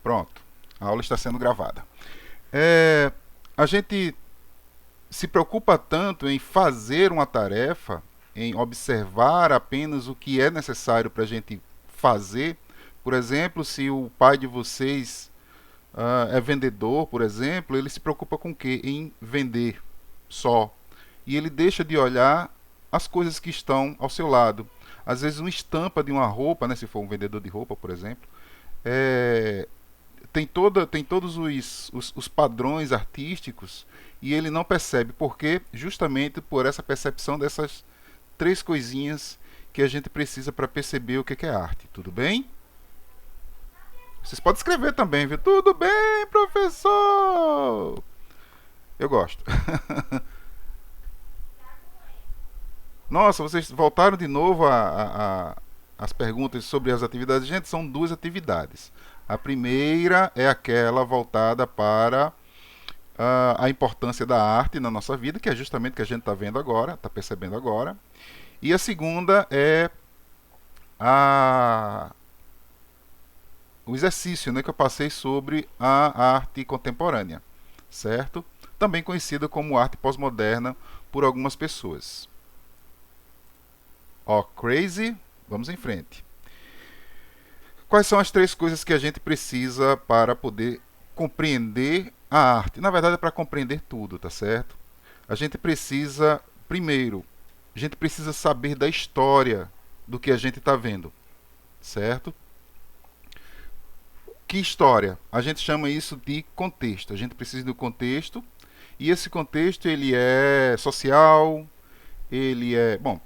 Pronto, a aula está sendo gravada. É, a gente se preocupa tanto em fazer uma tarefa, em observar apenas o que é necessário para a gente fazer. Por exemplo, se o pai de vocês é vendedor, por exemplo, ele se preocupa com o quê? Em vender só. E ele deixa de olhar as coisas que estão ao seu lado. Às vezes uma estampa de uma roupa, né, se for um vendedor de roupa, por exemplo, é, tem todos os padrões artísticos e ele não percebe porque justamente por essa percepção dessas três coisinhas que a gente precisa para perceber o que é arte. Tudo bem? Vocês podem escrever também, viu? Tudo bem, professor! Eu gosto. Nossa, vocês voltaram de novo as perguntas sobre as atividades. Gente, são duas atividades. A primeira é aquela voltada para a importância da arte na nossa vida, que é justamente o que a gente está vendo agora, está percebendo agora. E a segunda é a, o exercício, né, que eu passei sobre a arte contemporânea, certo? Também conhecida como arte pós-moderna por algumas pessoas. Ó, crazy, vamos em frente. Quais são as três coisas que a gente precisa para poder compreender a arte? Na verdade, é para compreender tudo, tá certo? A gente precisa, primeiro, a gente precisa saber da história do que a gente está vendo, certo? Que história? A gente chama isso de contexto. A gente precisa do contexto e esse contexto ele é social, ele é, bom,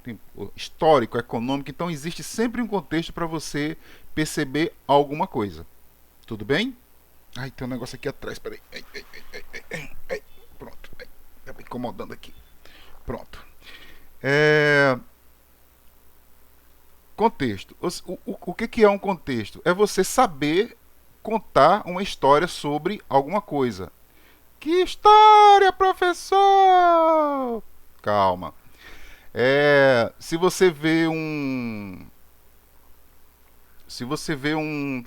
histórico, econômico, então existe sempre um contexto para você perceber alguma coisa. Tudo bem? Ai, tem um negócio aqui atrás, peraí. Ai, pronto. Ai, tá me incomodando aqui. Pronto. É, contexto. O que é um contexto? É você saber contar uma história sobre alguma coisa. Que história, professor? Calma. Se você vê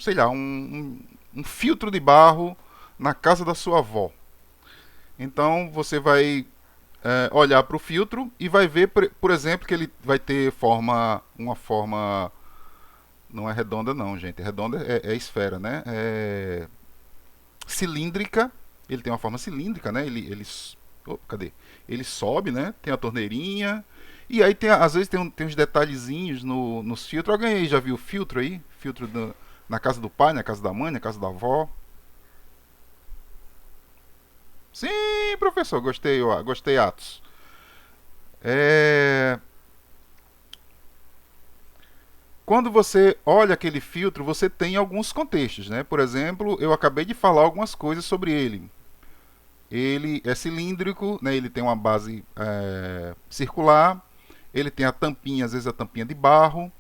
sei lá, um filtro de barro na casa da sua avó. Então você vai olhar para o filtro e vai ver, por exemplo, que ele vai ter uma forma, não é redonda não, gente, redonda é esfera, né? É cilíndrica, ele tem uma forma cilíndrica, né? Cadê? Ele sobe, né? Tem a torneirinha. E aí às vezes tem uns detalhezinhos nos filtros. Alguém aí já viu filtro aí? Filtro na casa do pai, na casa da mãe, na casa da avó? Sim, professor, gostei, ó, gostei, Atos. É... Quando você olha aquele filtro, você tem alguns contextos, né? Por exemplo, eu acabei de falar algumas coisas sobre ele. Ele é cilíndrico, né? Ele tem uma base circular, ele tem a tampinha, às vezes a tampinha de barro.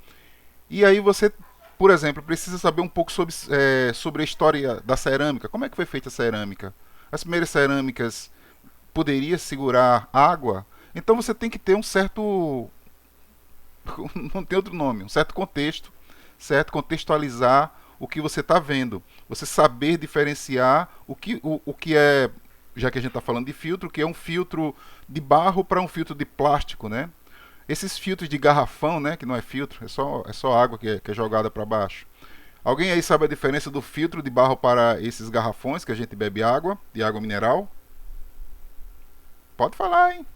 E aí você, por exemplo, precisa saber um pouco sobre a história da cerâmica. Como é que foi feita a cerâmica? As primeiras cerâmicas poderiam segurar água? Então você tem que ter um certo, não tem outro nome, um certo contexto, certo? Contextualizar o que você está vendo. Você saber diferenciar o que é, já que a gente está falando de filtro, que é um filtro de barro para um filtro de plástico, né? Esses filtros de garrafão, né, que não é filtro, é só água que é jogada para baixo. Alguém aí sabe a diferença do filtro de barro para esses garrafões que a gente bebe água, de água mineral? Pode falar, hein?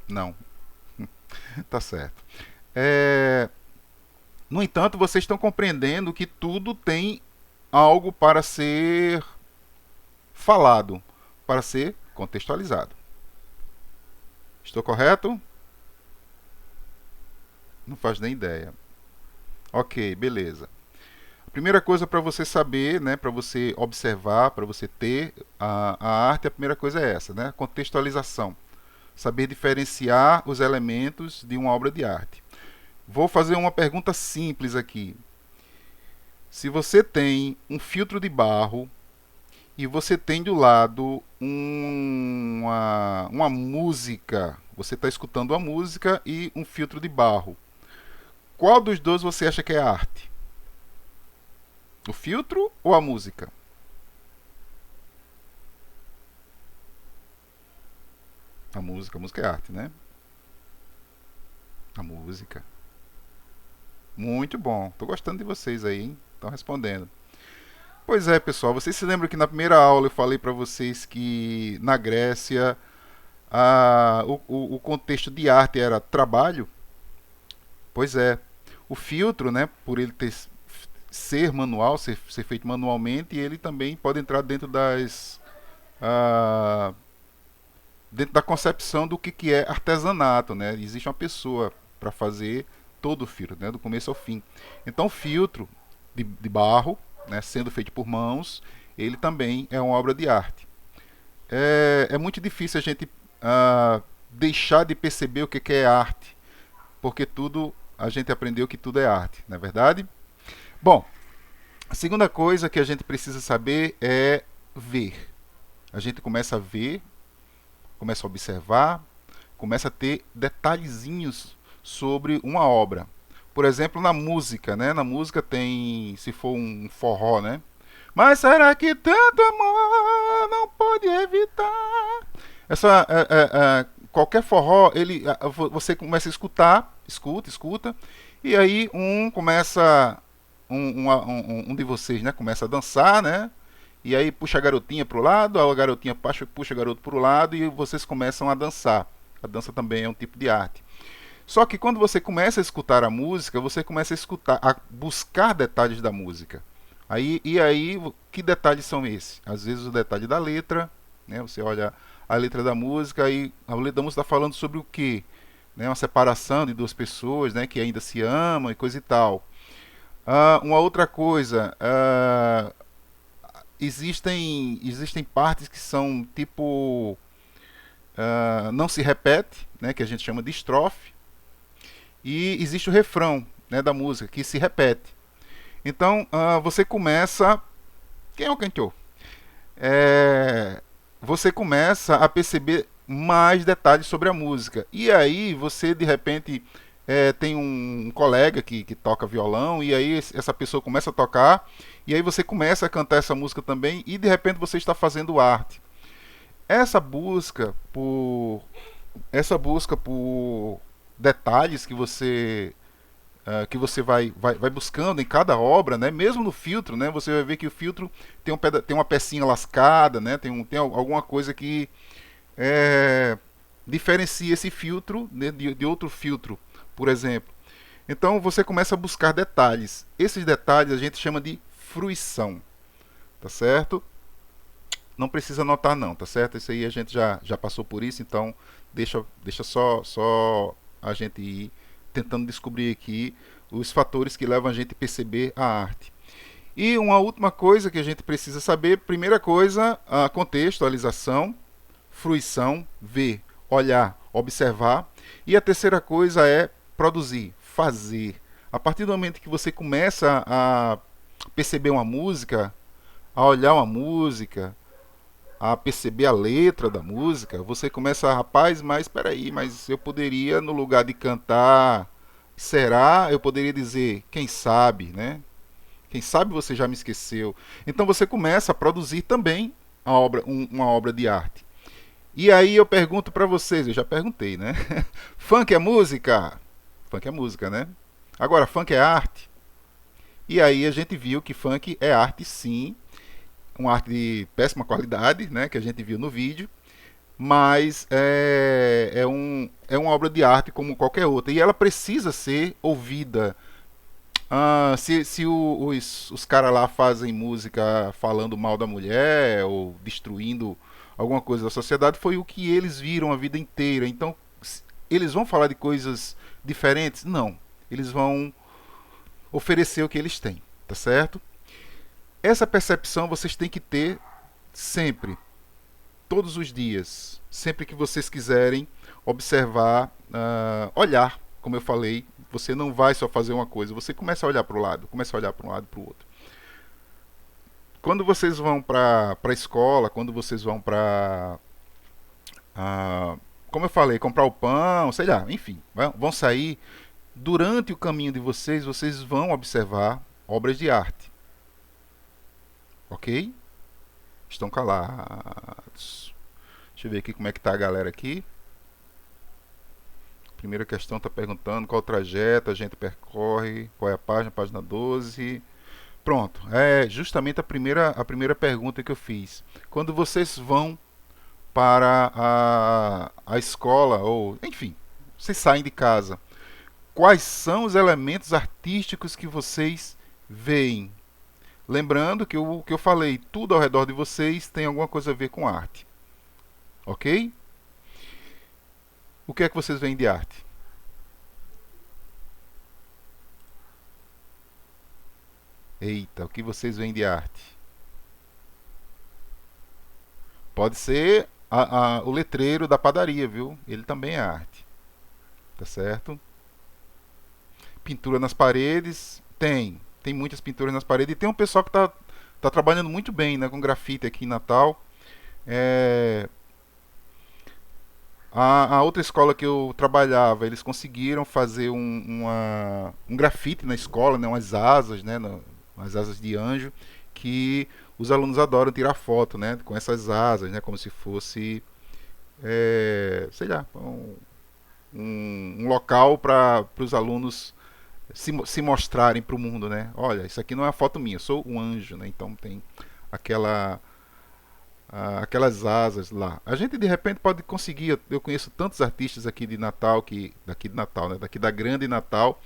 Não, tá certo. É, no entanto, vocês estão compreendendo que tudo tem algo para ser falado, para ser contextualizado. Estou correto? Não faz nem ideia. Ok, beleza. A primeira coisa para você saber, né, para você observar, para você ter a arte, a primeira coisa é essa, né? Contextualização. Saber diferenciar os elementos de uma obra de arte. Vou fazer uma pergunta simples aqui. Se você tem um filtro de barro e você tem do lado uma música, Você está escutando a música e um filtro de barro. Qual dos dois você acha que é arte? O filtro ou a música? A música é arte, né? A música. Muito bom. Tô gostando de vocês aí, hein? Estão respondendo. Pois é, pessoal. Vocês se lembram que na primeira aula eu falei para vocês que na Grécia o contexto de arte era trabalho? Pois é. O filtro, né, por ele ser manual, ser feito manualmente, ele também pode entrar ah, dentro da concepção do que é artesanato, né? Existe uma pessoa para fazer todo o filtro, né, do começo ao fim. Então, o filtro de barro, né, sendo feito por mãos, ele também é uma obra de arte. É muito difícil a gente deixar de perceber o que é arte, porque tudo a gente aprendeu que tudo é arte, não é verdade? Bom, a segunda coisa que a gente precisa saber é ver. A gente começa a ver, começa a observar, começa a ter detalhezinhos sobre uma obra. Por exemplo, na música, né? Na música tem, se for um forró, né? Mas será que tanto amor não pode evitar? Qualquer forró, você começa a escutar, escuta, e aí um de vocês, né, começa a dançar, né? E aí puxa a garotinha pro lado, a garotinha puxa o garoto pro lado e vocês começam a dançar. A dança também é um tipo de arte. Só que quando você começa a escutar a música, você começa a buscar detalhes da música. E aí, que detalhes são esses? Às vezes o detalhe da letra, né? Você olha a letra da música e a letra da música está falando sobre o quê? Né? Uma separação de duas pessoas, né, que ainda se amam e coisa e tal. Uma outra coisa, existem partes que são tipo não se repete, né, que a gente chama de estrofe, e existe o refrão, né, da música que se repete. Então você começa, quem é o cantor? Você começa a perceber mais detalhes sobre a música. E aí você de repente tem um colega que toca violão, e aí essa pessoa começa a tocar, e aí você começa a cantar essa música também, e de repente você está fazendo arte. Essa busca por essa busca por detalhes que você vai buscando em cada obra, né? Mesmo no filtro, né? Você vai ver que o filtro tem uma pecinha lascada, né? Tem alguma coisa que diferencia esse filtro, né, de outro filtro, por exemplo. Então você começa a buscar detalhes. Esses detalhes a gente chama de fruição, tá certo? Não precisa anotar não, tá certo? Isso aí a gente já passou por isso, então deixa só a gente ir tentando descobrir aqui os fatores que levam a gente a perceber a arte. E uma última coisa que a gente precisa saber, primeira coisa, a contextualização, fruição, ver, olhar, observar. E a terceira coisa é produzir, fazer. A partir do momento que você começa a perceber uma música, a olhar uma música, a perceber a letra da música, você começa, rapaz, mas espera aí, mas eu poderia, no lugar de cantar, será? Eu poderia dizer, quem sabe, né? Quem sabe você já me esqueceu. Então você começa a produzir também uma obra de arte. E aí eu pergunto para vocês, eu já perguntei, né? Funk é música? Funk é música, né? Agora, funk é arte? E aí a gente viu que funk é arte sim, uma arte de péssima qualidade, né, que a gente viu no vídeo, mas é uma obra de arte como qualquer outra, e ela precisa ser ouvida. Se os caras lá fazem música falando mal da mulher ou destruindo alguma coisa da sociedade, foi o que eles viram a vida inteira. Então, eles vão falar de coisas diferentes? Não. Eles vão oferecer o que eles têm, tá certo? Essa percepção vocês têm que ter sempre, todos os dias, sempre que vocês quiserem observar, olhar, como eu falei, você não vai só fazer uma coisa, você começa a olhar para o lado, começa a olhar para um lado e para o outro. Quando vocês vão para a escola, quando vocês vão para como eu falei, comprar o pão, sei lá, enfim, vão sair. Durante o caminho de vocês, vocês vão observar obras de arte, ok? Estão calados. Deixa eu ver aqui como é que tá a galera aqui. Primeira questão está perguntando qual o trajeto a gente percorre, qual é a página 12. Pronto, é justamente a primeira pergunta que eu fiz. Quando vocês vão para a escola, ou enfim, vocês saem de casa, quais são os elementos artísticos que vocês veem? Lembrando que o que eu falei, tudo ao redor de vocês tem alguma coisa a ver com arte. Ok? O que é que vocês veem de arte? Eita, o que vocês veem de arte? Pode ser o letreiro da padaria, viu? Ele também é arte. Tá certo? Pintura nas paredes. Tem muitas pinturas nas paredes. E tem um pessoal que tá trabalhando muito bem, né, com grafite aqui em Natal. É, a outra escola que eu trabalhava, eles conseguiram fazer um grafite na escola, né, umas asas, né, umas asas de anjo, que os alunos adoram tirar foto, né, com essas asas, né, como se fosse, sei lá, um local para os alunos se mostrarem para o mundo, né? Olha, isso aqui não é uma foto minha, eu sou um anjo, né? Então tem aquela aquelas asas lá. A gente de repente pode conseguir. Eu conheço tantos artistas aqui de Natal, daqui de Natal, né? Daqui da Grande Natal,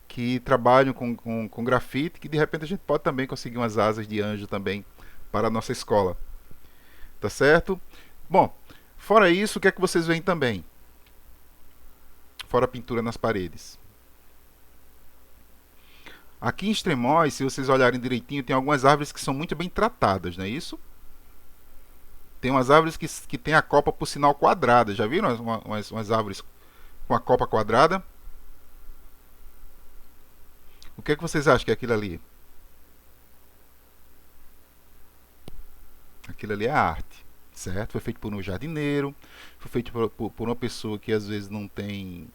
que trabalham com grafite, que de repente a gente pode também conseguir umas asas de anjo também para a nossa escola. Tá certo? Bom, fora isso, o que é que vocês veem também? Fora a pintura nas paredes. Aqui em Extremóis, se vocês olharem direitinho, tem algumas árvores que são muito bem tratadas, não é isso? Tem umas árvores que tem a copa por sinal quadrada. Já viram umas árvores com a copa quadrada? O que é que vocês acham que é aquilo ali? Aquilo ali é arte, certo? Foi feito por um jardineiro, foi feito por uma pessoa que às vezes não tem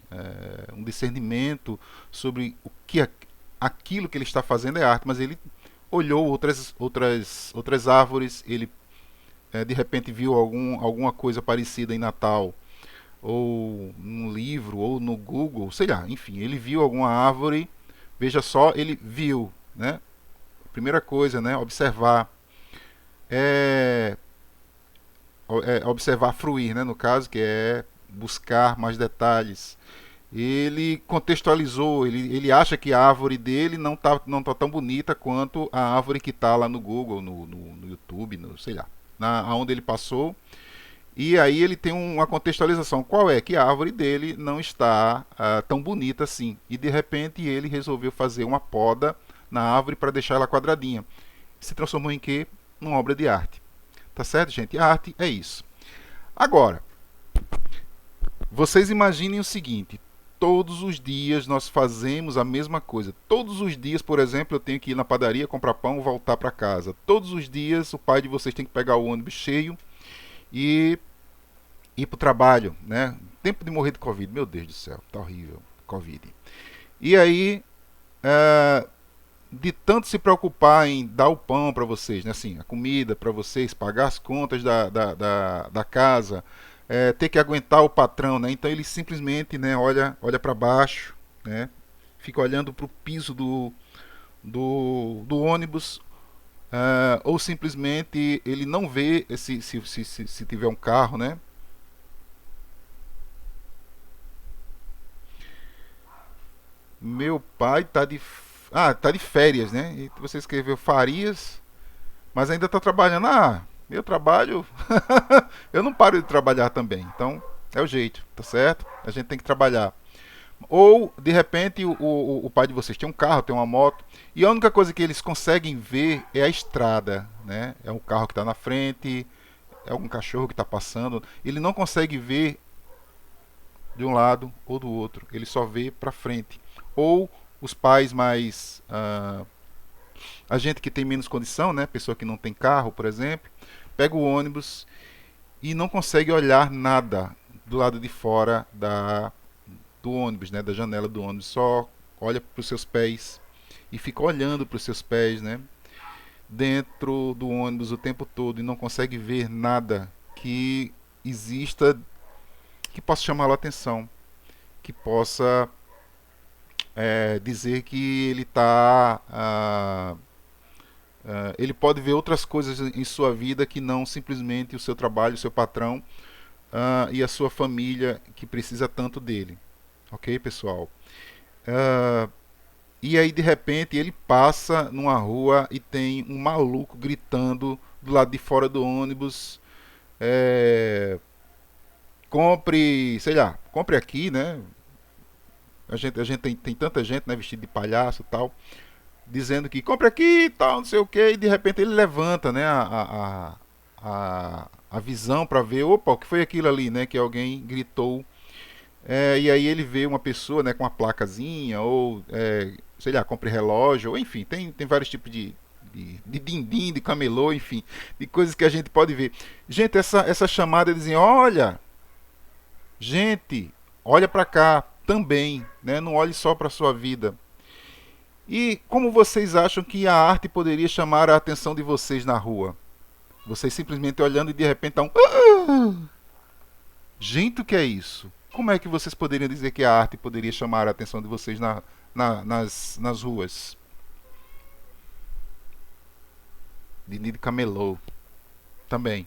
um discernimento sobre aquilo que ele está fazendo é arte, mas ele olhou outras árvores, ele de repente viu alguma coisa parecida em Natal, ou num livro, ou no Google, sei lá, enfim, ele viu alguma árvore, veja só, ele viu, né? Primeira coisa, né? Observar. É, observar fruir, né? No caso, que é buscar mais detalhes. Ele contextualizou, ele acha que a árvore dele não tá tão bonita quanto a árvore que está lá no Google, no YouTube, sei lá, aonde ele passou. E aí ele tem uma contextualização. Qual é? Que a árvore dele não está tão bonita assim. E de repente ele resolveu fazer uma poda na árvore para deixar ela quadradinha. Se transformou em quê? Numa obra de arte. Tá certo, gente? A arte é isso. Agora, vocês imaginem o seguinte: todos os dias nós fazemos a mesma coisa. Todos os dias, por exemplo, eu tenho que ir na padaria comprar pão e voltar para casa. Todos os dias o pai de vocês tem que pegar o ônibus cheio e ir para o trabalho, né? Tempo de morrer de Covid, meu Deus do céu, tá horrível, Covid. E aí, de tanto se preocupar em dar o pão para vocês, né? Assim, a comida para vocês, pagar as contas da casa, ter que aguentar o patrão, né? Então ele simplesmente, né, olha para baixo, né? Fica olhando para o piso do ônibus, ou simplesmente ele não vê se tiver um carro, né? Meu pai tá de férias, né? E você escreveu Farias, mas ainda tá trabalhando. Ah, eu trabalho, eu não paro de trabalhar também. Então, é o jeito, tá certo? A gente tem que trabalhar. Ou, de repente, o pai de vocês tem um carro, tem uma moto, e a única coisa que eles conseguem ver é a estrada, né? É um carro que está na frente, é algum cachorro que está passando. Ele não consegue ver de um lado ou do outro, ele só vê para frente. Ou os pais mais a gente que tem menos condição, né, pessoa que não tem carro, por exemplo, pega o ônibus e não consegue olhar nada, do lado de fora do ônibus, né, da janela do ônibus, só olha para os seus pés e fica olhando para os seus pés, né, dentro do ônibus o tempo todo e não consegue ver nada que exista que possa chamá-lo a atenção, que possa dizer que ele está ele pode ver outras coisas em sua vida que não simplesmente o seu trabalho, o seu patrão e a sua família que precisa tanto dele. Ok, pessoal? Ah, e aí de repente ele passa numa rua e tem um maluco gritando do lado de fora do ônibus. Compre, sei lá, compre aqui, né? A gente tem tanta gente, né, vestido de palhaço e tal, dizendo que compre aqui e tal, não sei o que, e de repente ele levanta, né, a visão para ver, opa, o que foi aquilo ali, né, que alguém gritou. E aí ele vê uma pessoa, né, com uma placazinha, ou, sei lá, compre relógio, ou enfim, tem vários tipos de din-din, de camelô, enfim, de coisas que a gente pode ver. Gente, essa chamada dizem, olha, gente, olha para cá também, né, não olhe só para sua vida. E como vocês acham que a arte poderia chamar a atenção de vocês na rua? Vocês simplesmente olhando e de repente tá um... Gente, o que é isso? Como é que vocês poderiam dizer que a arte poderia chamar a atenção de vocês nas ruas? De camelô também.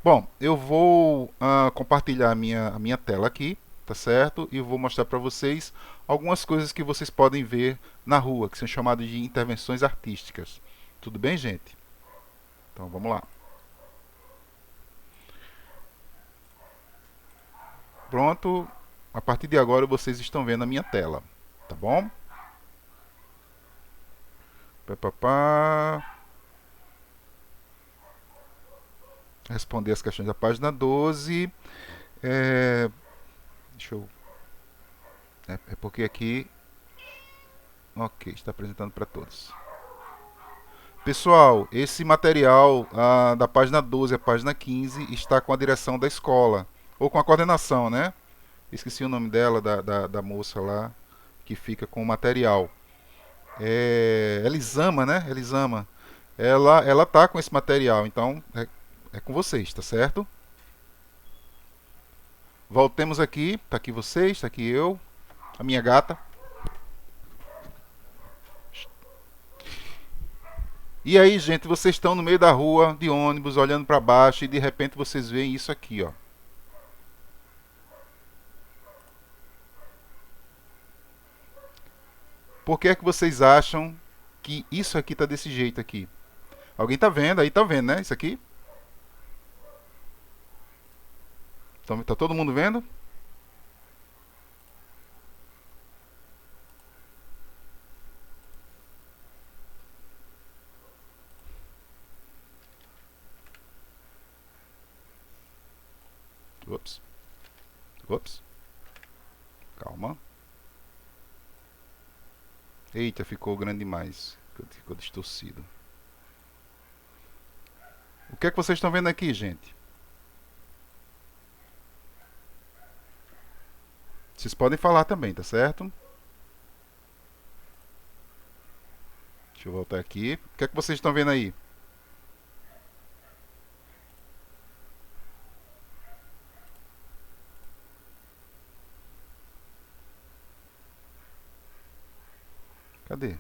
Bom, eu vou compartilhar a minha tela aqui, tá certo? E eu vou mostrar para vocês algumas coisas que vocês podem ver na rua, que são chamadas de intervenções artísticas. Tudo bem, gente? Então vamos lá. Pronto, a partir de agora vocês estão vendo a minha tela, tá bom? Pá. Responder as questões da página 12. Deixa eu... É porque aqui... Ok, está apresentando para todos. Pessoal, esse material da página 12 à página 15 está com a direção da escola, ou com a coordenação, né? Esqueci o nome dela, da moça lá, que fica com o material. Elisama, né? Elisama. Ela tá com esse material, então é com vocês, tá certo? Voltemos aqui, tá aqui vocês, tá aqui eu, a minha gata. E aí, gente, vocês estão no meio da rua, de ônibus, olhando para baixo e de repente vocês veem isso aqui, ó. Por que é que vocês acham que isso aqui tá desse jeito aqui? Alguém tá vendo? Aí tá vendo, né? Isso aqui? Então, tá todo mundo vendo? Ups. Ups. Calma. Eita, ficou grande demais. Ficou distorcido. O que é que vocês estão vendo aqui, gente? Vocês podem falar também, tá certo? Deixa eu voltar aqui. O que é que vocês estão vendo aí? Cadê?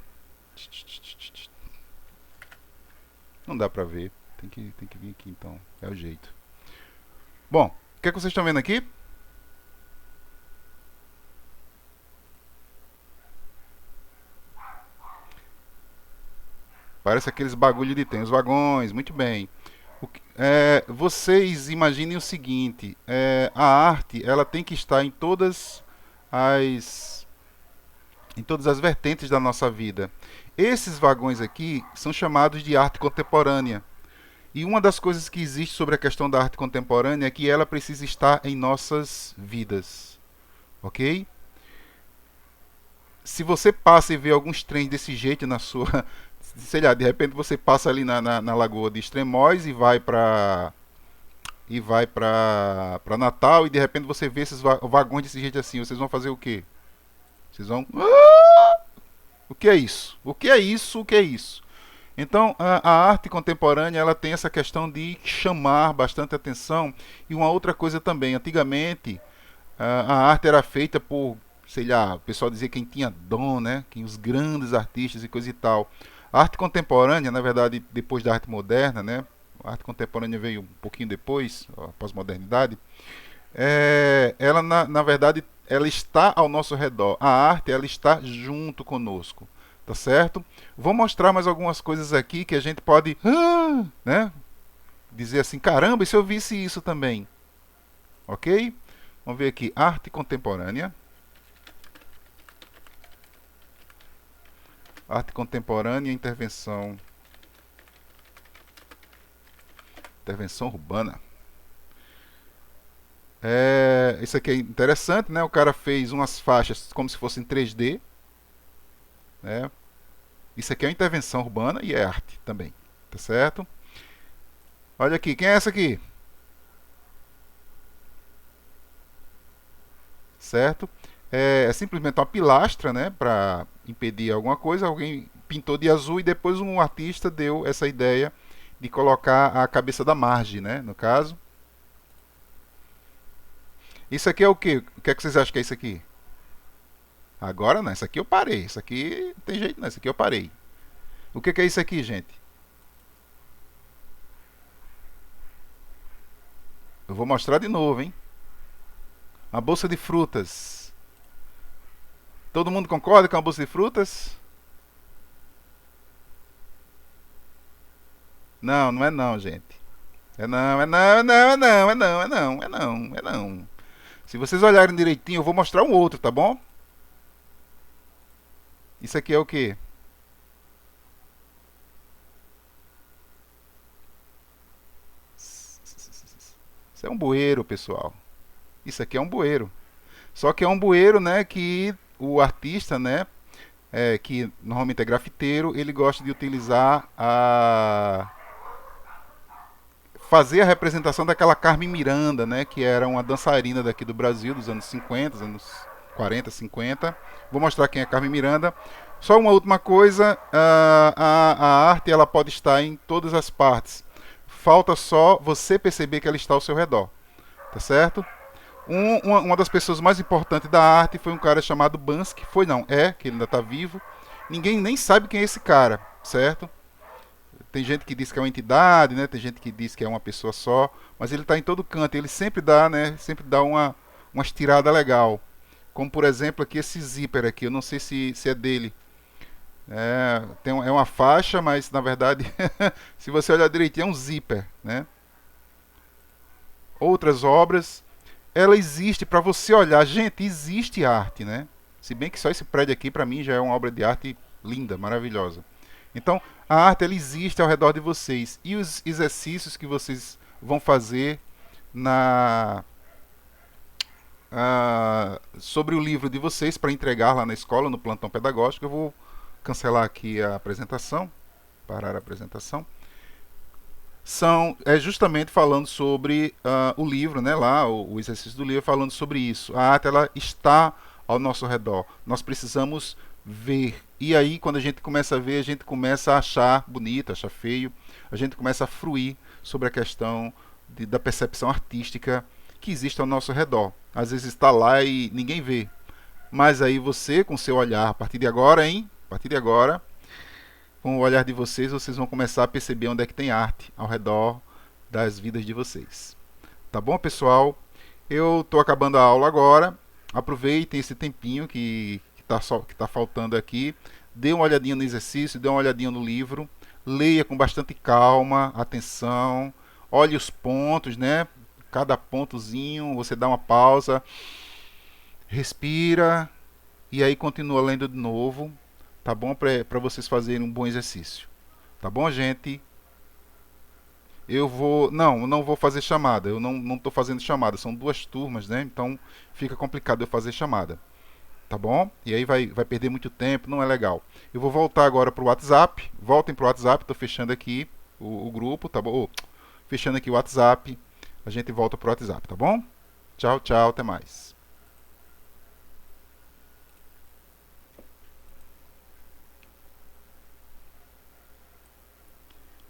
Não dá pra ver. Tem que vir aqui então. É o jeito. Bom, o que é que vocês estão vendo aqui? Parece aqueles bagulho de trem, os vagões, muito bem. Vocês imaginem o seguinte: a arte ela tem que estar as em todas as vertentes da nossa vida. Esses vagões aqui são chamados de arte contemporânea. E uma das coisas que existe sobre a questão da arte contemporânea é que ela precisa estar em nossas vidas. Ok? Se você passa e vê alguns trens desse jeito na sua... Sei lá, de repente você passa ali na lagoa de Extremóis e vai para e vai para Natal e de repente você vê esses vagões desse jeito assim, vocês vão fazer o quê? Vocês vão. O que é isso? O que é isso? O que é isso? Então, a arte contemporânea ela tem essa questão de chamar bastante atenção e uma outra coisa também. Antigamente, a arte era feita por, sei lá, o pessoal dizia quem tinha dom, né? Quem os grandes artistas e coisa e tal. A arte contemporânea, na verdade, depois da arte moderna, né? A arte contemporânea veio um pouquinho depois, a pós-modernidade. Ela na verdade ela está ao nosso redor. A arte ela está junto conosco, tá certo? Vou mostrar mais algumas coisas aqui que a gente pode, né? Dizer assim, caramba, e se eu visse isso também, ok? Vamos ver aqui, arte contemporânea. Arte contemporânea, intervenção urbana. Isso aqui é interessante, né? O cara fez umas faixas como se fossem 3D, né? Isso aqui é uma intervenção urbana e é arte também, tá certo? Olha aqui, quem é essa aqui? Certo? É simplesmente uma pilastra, né? Para impedir alguma coisa. Alguém pintou de azul e depois um artista deu essa ideia de colocar a cabeça da margem, né? No caso. Isso aqui é o quê? O que é que vocês acham que é isso aqui? Agora não, isso aqui eu parei. Isso aqui não tem jeito não, isso aqui eu parei. O que é isso aqui, gente? Eu vou mostrar de novo, hein? Uma bolsa de frutas. Todo mundo concorda com a bolsa de frutas? Não, não é não, gente. É não, é não, é não, é não, é não, é não, é não, é não. Se vocês olharem direitinho, eu vou mostrar um outro, tá bom? Isso aqui é o quê? Isso é um bueiro, pessoal. Isso aqui é um bueiro. Só que é um bueiro, né, que o artista, né, que normalmente é grafiteiro, ele gosta de utilizar a fazer a representação daquela Carmen Miranda, né, que era uma dançarina daqui do Brasil dos anos 50, dos anos 40, 50. Vou mostrar quem é Carmen Miranda. Só uma última coisa, a arte ela pode estar em todas as partes. Falta só você perceber que ela está ao seu redor, tá certo? Uma das pessoas mais importantes da arte foi um cara chamado Banksy, foi não, que ele ainda está vivo. Ninguém nem sabe quem é esse cara, certo? Tem gente que diz que é uma entidade, né? Tem gente que diz que é uma pessoa só, mas ele está em todo canto. Ele sempre dá, né? Sempre dá uma estirada legal. Como por exemplo aqui esse zíper aqui, eu não sei se é dele. É uma faixa, mas na verdade, se você olhar direitinho, é um zíper, né? Outras obras, ela existe para você olhar. Gente, existe arte, né? Se bem que só esse prédio aqui para mim já é uma obra de arte linda, maravilhosa. Então, a arte ela existe ao redor de vocês e os exercícios que vocês vão fazer na sobre o livro de vocês para entregar lá na escola no plantão pedagógico. Eu vou cancelar aqui a apresentação, parar a apresentação. É justamente falando sobre o livro, né, lá o exercício do livro falando sobre isso. A arte ela está ao nosso redor. Nós precisamos ver. E aí quando a gente começa a ver, a gente começa a achar bonito, achar feio, a gente começa a fruir sobre a questão da percepção artística que existe ao nosso redor. Às vezes está lá e ninguém vê. Mas aí você, com seu olhar, a partir de agora, hein? A partir de agora, com o olhar de vocês, vocês vão começar a perceber onde é que tem arte ao redor das vidas de vocês. Tá bom, pessoal? Eu estou acabando a aula agora. Aproveitem esse tempinho que está faltando aqui. Dê uma olhadinha no exercício, dê uma olhadinha no livro. Leia com bastante calma, atenção. Olhe os pontos, né? Cada pontozinho, você dá uma pausa, respira e aí continua lendo de novo. Tá bom? Para vocês fazerem um bom exercício. Tá bom, gente? Eu vou. Não vou fazer chamada. Eu não estou fazendo chamada. São duas turmas, né? Então fica complicado eu fazer chamada. Tá bom? E aí vai perder muito tempo, não é legal. Eu vou voltar agora para o WhatsApp. Voltem para o WhatsApp. Estou fechando aqui o grupo, tá bom? Fechando aqui o WhatsApp. a gente volta pro WhatsApp, tá bom? Tchau, tchau, até mais.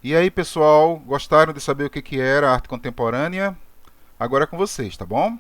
E aí, pessoal, gostaram de saber o que era arte contemporânea? Agora é com vocês, tá bom?